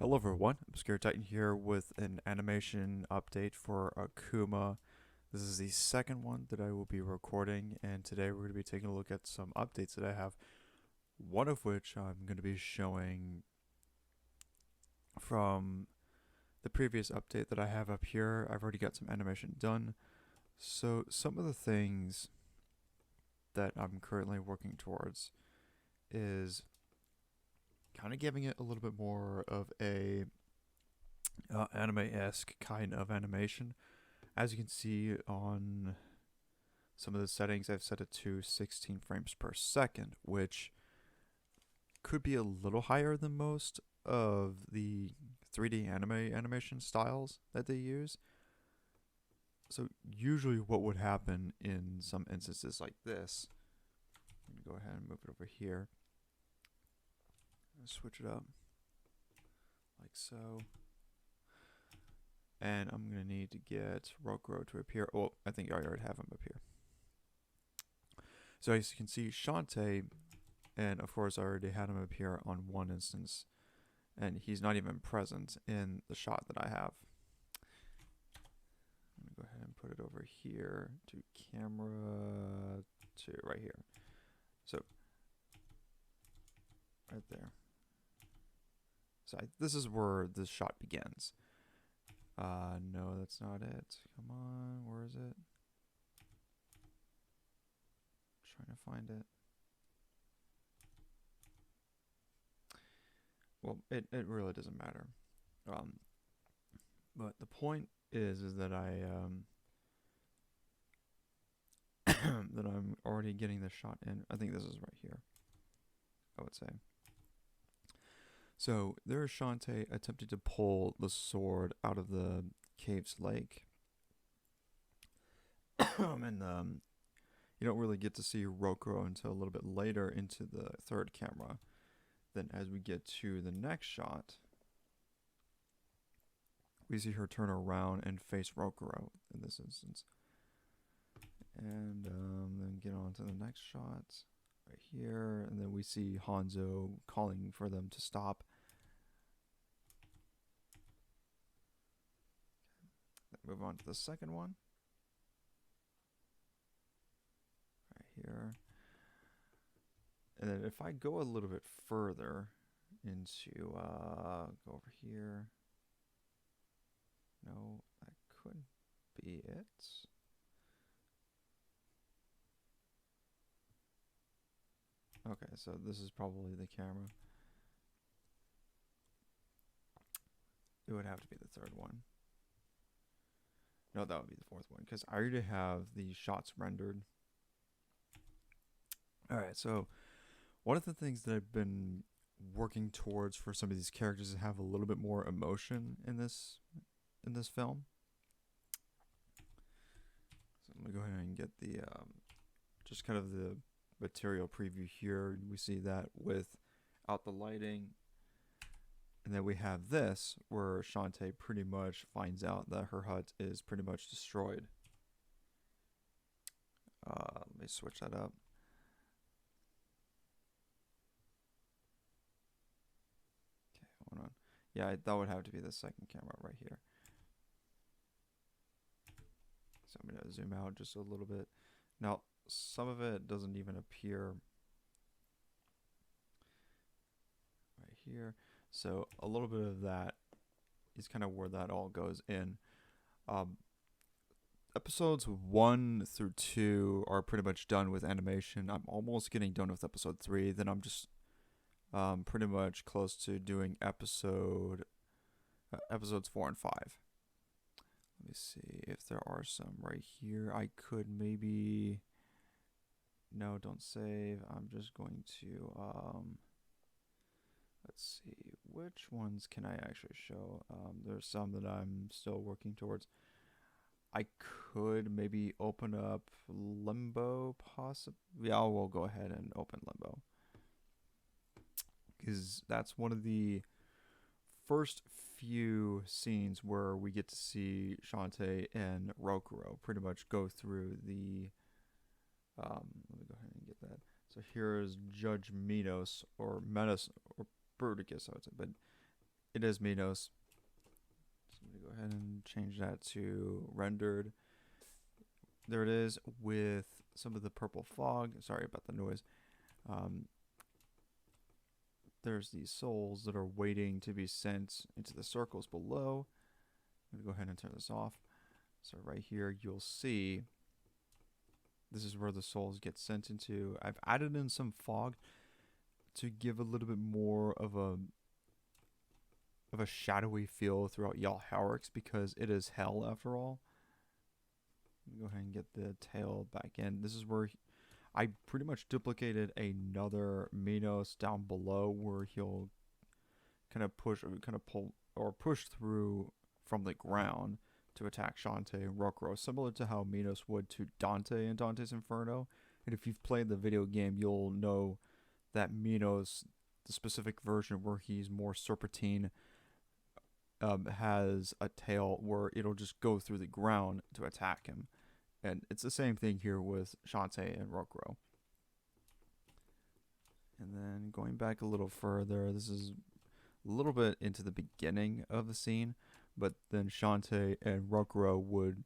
Hello everyone, I'm Scared Titan here with an animation update for Akuma. This is the second one that I will be recording, and today we're going to be taking a look at some updates that I have, one of which I'm going to be showing from the previous update that I have up here. I've already got some animation done, so some of the things that I'm currently working towards is kind of giving it a little bit more of a anime-esque kind of animation. As you can see on some of the settings, I've set it to 16 frames per second, which could be a little higher than most of the 3D animation styles that they use. So usually what would happen in some instances like this, I'm going to go ahead and move it over here, switch it up like so. And I'm going to need to get Rokuro to appear. Oh, I think I already have him up here. So as you can see, Shantae, and of course I already had him appear on one instance, and he's not even present in the shot that I have. I'm going to go ahead and put it over here to camera 2, right here. So, right there. So this is where this shot begins. No, that's not it. Come on, where is it? Trying to find it. Well, it really doesn't matter. But the point is that that I'm already getting the shot in. I think this is right here, I would say. So there is Shantae attempting to pull the sword out of the cave's lake. And you don't really get to see Rokuro until a little bit later into the third camera. Then as we get to the next shot, we see her turn around and face Rokuro in this instance. And then get on to the next shot right here. And then we see Hanzo calling for them to stop. Then move on to the second one. Right here. And then if I go a little bit further into, go over here. No, that could be it. Okay, so this is probably the camera. It would have to be the third one. No, that would be the fourth one, because I already have the shots rendered. Alright, so one of the things that I've been working towards for some of these characters is have a little bit more emotion in this film. So I'm gonna go ahead and get the just kind of the material preview here. We see that without the lighting, and then we have this where Shantae pretty much finds out that her hut is pretty much destroyed. Let me switch that up. Hold on. Yeah, that would have to be the second camera right here. So I'm going to zoom out just a little bit. Now, some of it doesn't even appear right here. So a little bit of that is kind of where that all goes in. Episodes 1 through 2 are pretty much done with animation. I'm almost getting done with episode 3. Then I'm just pretty much close to doing episodes 4 and 5. Let me see if there are some right here. I could maybe... No, don't save. I'm just going to... let's see. Which ones can I actually show? There's some that I'm still working towards. I could maybe open up Limbo, possibly. Yeah, we'll go ahead and open Limbo, because that's one of the first few scenes where we get to see Shantae and Rokuro pretty much go through the let me go ahead and get that. So here is Judge Minos, or Menace, or Bruticus, I would say, but it is Minos. So I'm going to go ahead and change that to rendered. There it is with some of the purple fog. Sorry about the noise. There's these souls that are waiting to be sent into the circles below. I'm going to go ahead and turn this off. So right here, you'll see this is where the souls get sent into. I've added in some fog to give a little bit more of a shadowy feel throughout Y'all Howrix, because it is hell after all. Go ahead and get the tail back in. This is where I pretty much duplicated another Minos down below, where he'll kind of push or kind of pull or push through from the ground to attack Shantae and Rokuro, similar to how Minos would to Dante in Dante's Inferno. And if you've played the video game, you'll know that Minos, the specific version where he's more serpentine, has a tail where it'll just go through the ground to attack him. And it's the same thing here with Shantae and Rokuro. And then going back a little further, this is a little bit into the beginning of the scene, but then Shantae and Rokuro would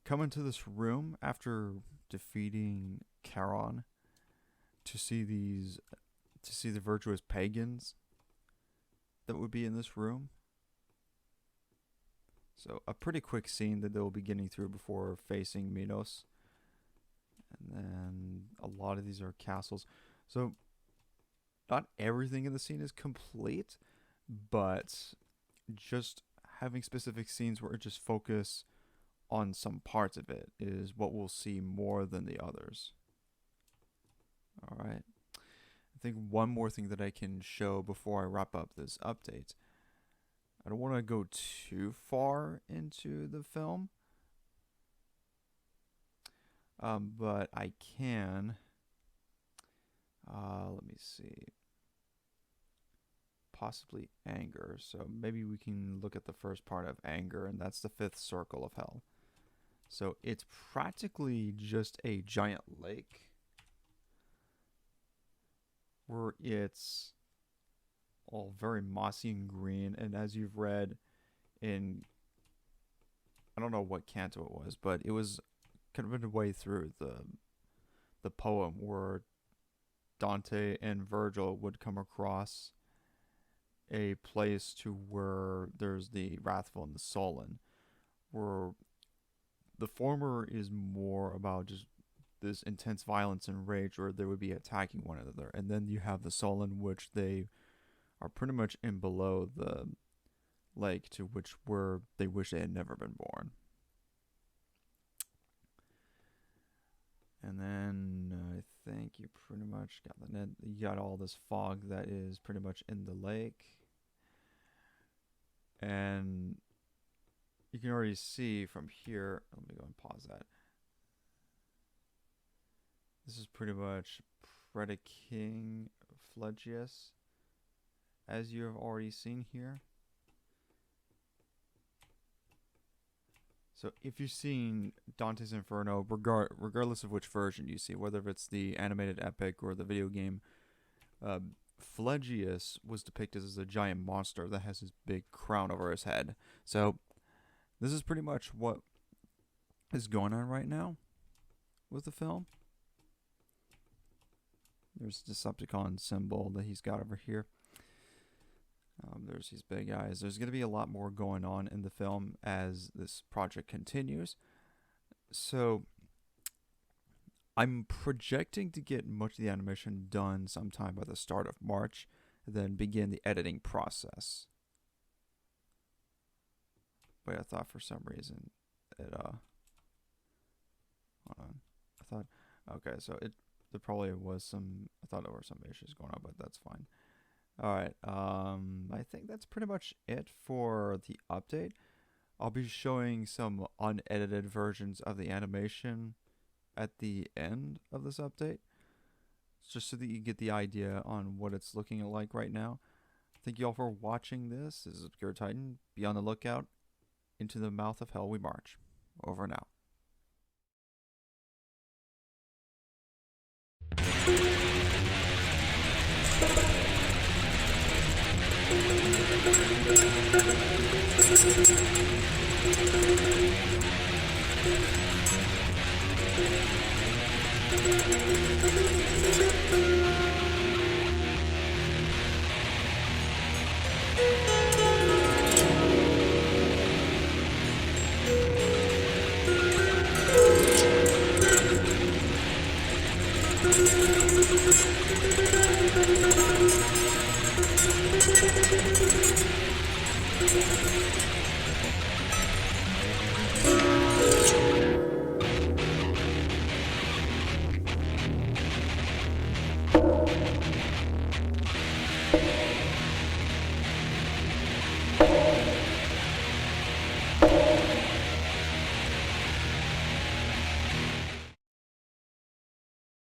come into this room after defeating Charon to see the virtuous pagans that would be in this room. So a pretty quick scene that they'll be getting through before facing Minos. And then a lot of these are castles. So not everything in the scene is complete, but just having specific scenes where it just focus on some parts of it is what we'll see more than the others. All right. I think one more thing that I can show before I wrap up this update. I don't want to go too far into the film, but I can. Let me see. Possibly anger. So maybe we can look at the first part of anger, and that's the 5th circle of hell. So it's practically just a giant lake where it's all very mossy and green, and as you've read in, I don't know what canto it was, but it was kind of midway through the poem where Dante and Virgil would come across a place to where there's the wrathful and the sullen, where the former is more about just this intense violence and rage, where they would be attacking one another, and then you have the sullen, which they are pretty much in below the lake, to which where they wish they had never been born. And then I think you pretty much got you got all this fog that is pretty much in the lake, and you can already see from here. Let me go and pause that. This is pretty much King Phlegius, as you have already seen here. So if you've seen Dante's Inferno, regardless of which version you see, whether it's the animated epic or the video game, Phlegius was depicted as a giant monster that has this big crown over his head. So this is pretty much what is going on right now with the film. There's the Decepticon symbol that he's got over here. There's these big eyes. There's going to be a lot more going on in the film as this project continues. So I'm projecting to get much of the animation done sometime by the start of March, and then begin the editing process. But I thought for some reason it hold on. I thought, okay, so there probably was some, I thought there were some issues going on, but that's fine. All right, I think that's pretty much it for the update. I'll be showing some unedited versions of the animation at the end of this update, just so that you get the idea on what it's looking like right now. Thank you all for watching this. This is Obscure Titan. Be on the lookout. Into the mouth of hell we march. Over and out.